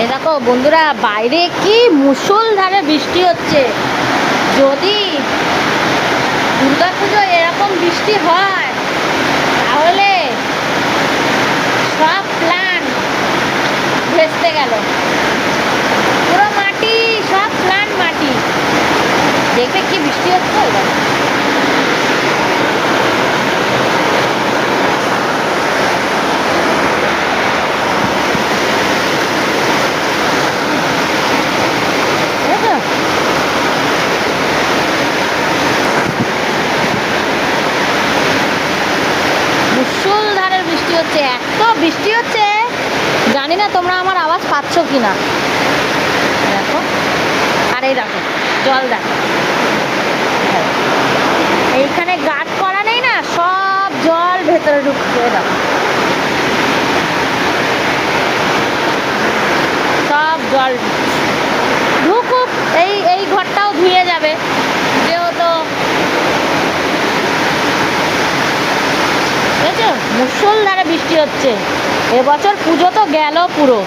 এই দেখো বন্ধুরা, বাইরে কি মুষলধারে বৃষ্টি হচ্ছে। যদি দুর্গাপুজো এরকম বৃষ্টি হয় তাহলে সব প্ল্যান ভেস্তে গেল। পুরো মাটি, সব প্ল্যান মাটি। দেখবে কি বৃষ্টি হচ্ছে। মুষলধারে বৃষ্টি হচ্ছে, এত বৃষ্টি হচ্ছে জানি না তোমরা আমার আওয়াজ পাচ্ছ কি না। দেখো, আর এই দেখো জল, দেখো এইখানে গার্ড করা নেই না, সব জল ভেতরে ঢুকছে। দেখো সব জল ঢুকুক, এই ঘরটাও ধুয়ে যাবে যেহেতু। বুঝেছো, মুষলধারে বৃষ্টি হচ্ছে। এবছর পুজো তো গেল পুরো।